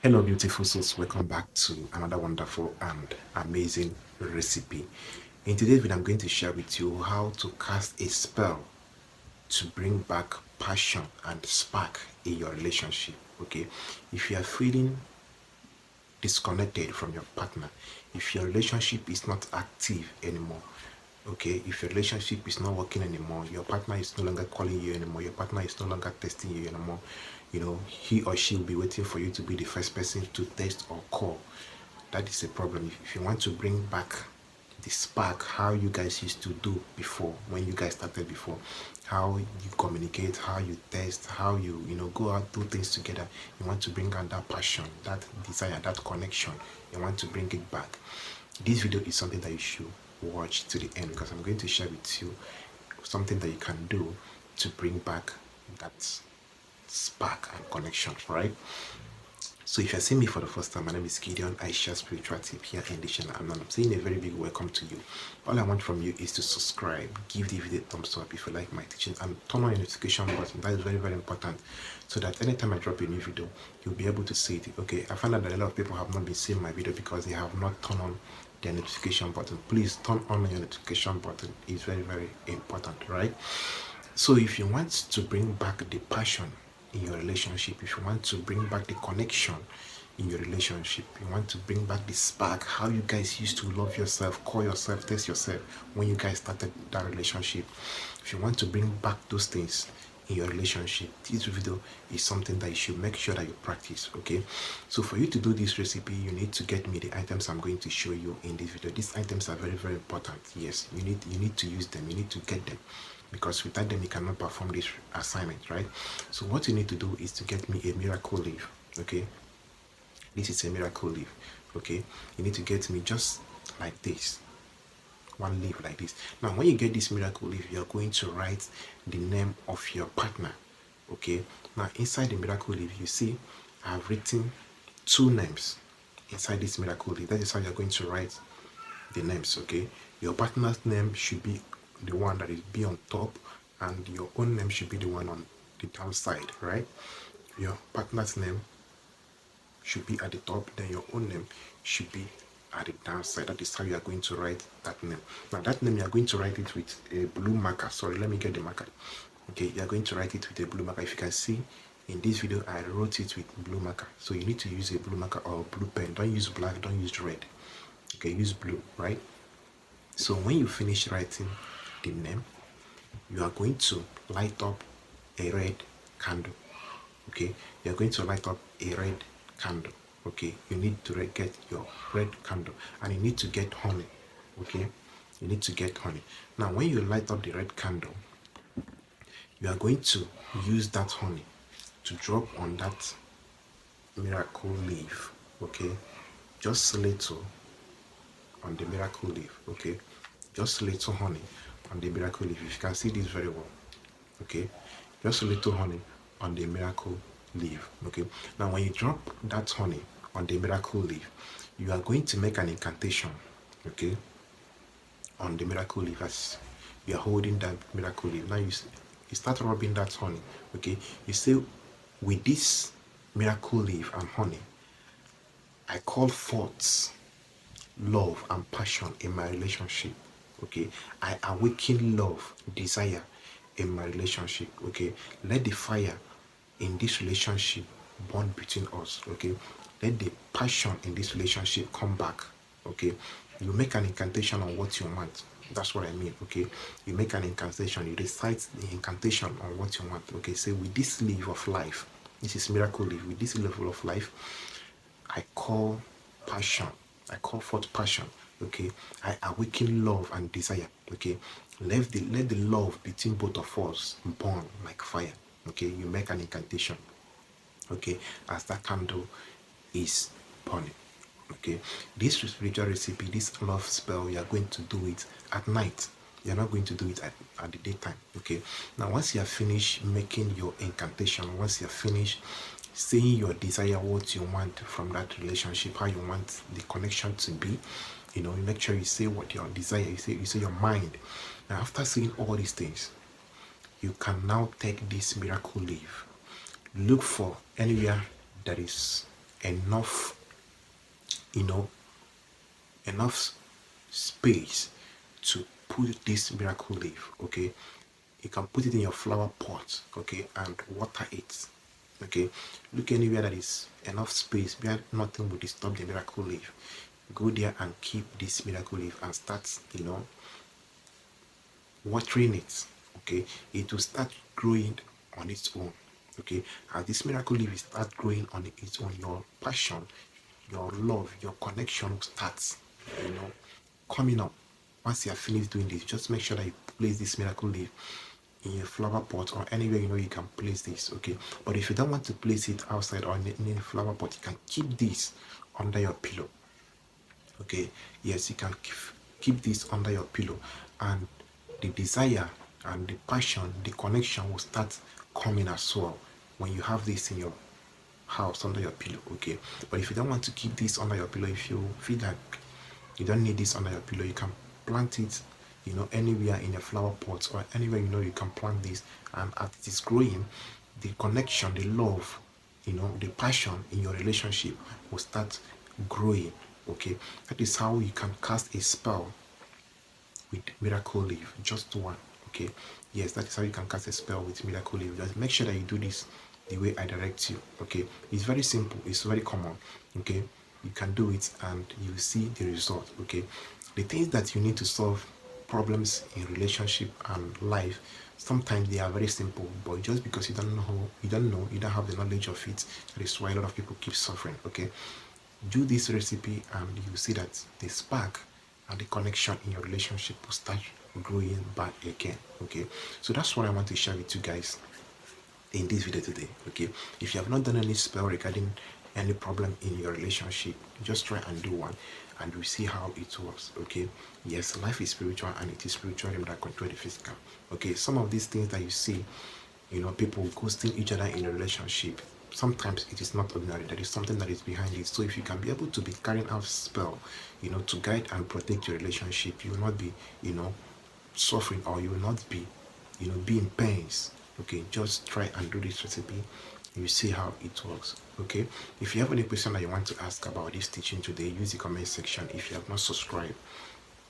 Hello, beautiful souls. Welcome back to another wonderful and amazing recipe. In today's video, I'm going to share with you how to cast a spell to bring back passion and spark in your relationship. Okay, if you are feeling disconnected from your partner, if your relationship is not active anymore, okay, if your relationship is not working anymore, your partner is no longer calling you anymore, your partner is no longer testing you anymore, he or she will be waiting for you to be the first person to text or call. That is a problem. If you want to bring back the spark, how you guys used to do before, when you guys started before, how you communicate, how you test, how you go out, do things together. You want to bring out that passion, that desire, that connection. You want to bring it back. This video is something that you should watch to the end, because I'm going to share with you something that you can do to bring back that spark and connection, right? So if you're seeing me for the first time, my name is Gideon. I share spiritual tip here in this channel, and I'm saying a very big welcome to you. All I want from you is to subscribe, give the video a thumbs up if you like my teaching, and turn on your notification button. That is very, very important, so that anytime I drop a new video, you'll be able to see it. Okay, I found out that a lot of people have not been seeing my video because they have not turned on their notification button. Please turn on your notification button. It's very, very important, right? So if you want to bring back the passion in your relationship, if you want to bring back the connection in your relationship, you want to bring back the spark, how you guys used to love yourself, call yourself, test yourself when you guys started that relationship, if you want to bring back those things in your relationship, this video is something that you should make sure that you practice. Okay, so for you to do this recipe, you need to get me the items I'm going to show you in this video. These items are very, very important. Yes, you need to use them, you need to get them, because without them you cannot perform this assignment, right? So what you need to do is to get me a miracle leaf. Okay, this is a miracle leaf. Okay, you need to get me just like this, one leaf like this. Now when you get this miracle leaf, you're going to write the name of your partner. Okay, now inside the miracle leaf, you see I've written two names inside this miracle leaf. That is how you're going to write the names. Okay, your partner's name should be the one that is be on top, and your own name should be the one on the downside, right? Your partner's name should be at the top, then your own name should be at the downside. That is how you are going to write that name. Now that name, you are going to write it with a blue marker. Sorry, let me get the marker. Okay, you are going to write it with a blue marker. If you can see in this video, I wrote it with blue marker, so you need to use a blue marker or blue pen. Don't use black, don't use red. Okay, use blue, right? So when you finish writing the name, you are going to light up a red candle. Okay, you are going to light up a red candle. Okay, you need to get your red candle, and you need to get honey. Okay, you need to get honey. Now when you light up the red candle, you are going to use that honey to drop on that miracle leaf. Okay, just a little on the miracle leaf. Okay, just a little honey on the miracle leaf. If you can see this very well. Okay, just a little honey on the miracle leaf. Okay, now when you drop that honey on the miracle leaf, you are going to make an incantation. Okay, on the miracle leaf as you are holding that miracle leaf. Now you start rubbing that honey. Okay, you say, with this miracle leaf and honey, I call forth love and passion in my relationship. Okay, I awaken love, desire in my relationship. Okay, let the fire in this relationship burn between us. Okay, let the passion in this relationship come back. Okay, you make an incantation on what you want. That's what I mean. Okay, you make an incantation, you recite the incantation on what you want. Okay, say, with this leaf of life, this is miracle leaf, with this level of life, I call passion. I call forth passion. Okay, I awaken love and desire. Okay, let the love between both of us burn like fire. Okay, you make an incantation. Okay, as that candle is burning. Okay, this spiritual recipe, this love spell, you are going to do it at night. You're not going to do it at the daytime. Okay, now once you are finished making your incantation, once you're finished saying your desire, what you want from that relationship, how you want the connection to be, you make sure you say what your desire, you say your mind. Now after saying all these things, you can now take this miracle leaf, look for anywhere there is enough, you know, enough space to put this miracle leaf. Okay, you can put it in your flower pot, okay, and water it. Okay, look anywhere that is enough space where nothing will disturb the miracle leaf. Go there and keep this miracle leaf and start, watering it. Okay, it will start growing on its own. Okay, as this miracle leaf start growing on its own, your passion, your love, your connection starts, coming up. Once you are finished doing this, just make sure that you place this miracle leaf in a flower pot or anywhere you can place this. Okay, but if you don't want to place it outside or in a flower pot, you can keep this under your pillow. Okay, yes, you can keep this under your pillow, and the desire and the passion, the connection will start coming as well when you have this in your house under your pillow. Okay, but if you don't want to keep this under your pillow, if you feel like you don't need this under your pillow, you can plant it, anywhere in a flower pot or anywhere you can plant this, and as it is growing, the connection, the love, the passion in your relationship will start growing. Okay, that is how you can cast a spell with miracle leaf, just one. Okay, yes, that is how you can cast a spell with miracle leaf. Just make sure that you do this the way I direct you. Okay, it's very simple, it's very common. Okay, you can do it and you see the result. Okay, the things that you need to solve problems in relationship and life, sometimes they are very simple, but just because you don't know, you don't have the knowledge of it, that is why a lot of people keep suffering. Okay, do this recipe and you see that the spark and the connection in your relationship will start growing back again. Okay, so that's what I want to share with you guys in this video today. Okay, if you have not done any spell regarding any problem in your relationship, just try and do one and we see how it works. Okay, yes, life is spiritual and it is spiritual that control the physical. Okay, some of these things that you see, people ghosting each other in a relationship, sometimes it is not ordinary. There is something that is behind it. So if you can be able to be carrying out spell, to guide and protect your relationship, you will not be, suffering, or you will not be, be in pains. Okay, just try and do this recipe. You see how it works. Okay, if you have any question that you want to ask about this teaching today, use the comment section. If you have not subscribed,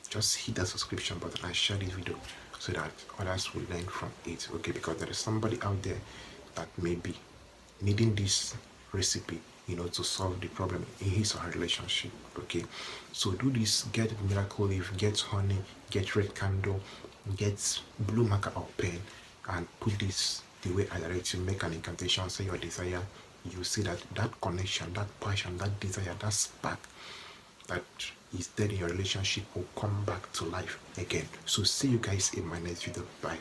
just hit that subscription button and share this video so that others will learn from it. Okay, because there is somebody out there that may be needing this recipe, to solve the problem in his or her relationship. Okay, so do this. Get miracle leaf, get honey, get red candle, get blue marker or pen, and put this the way I direct you. Make an incantation, say your desire. You see that connection, that passion, that desire, that spark that is dead in your relationship will come back to life again. So see you guys in my next video. Bye.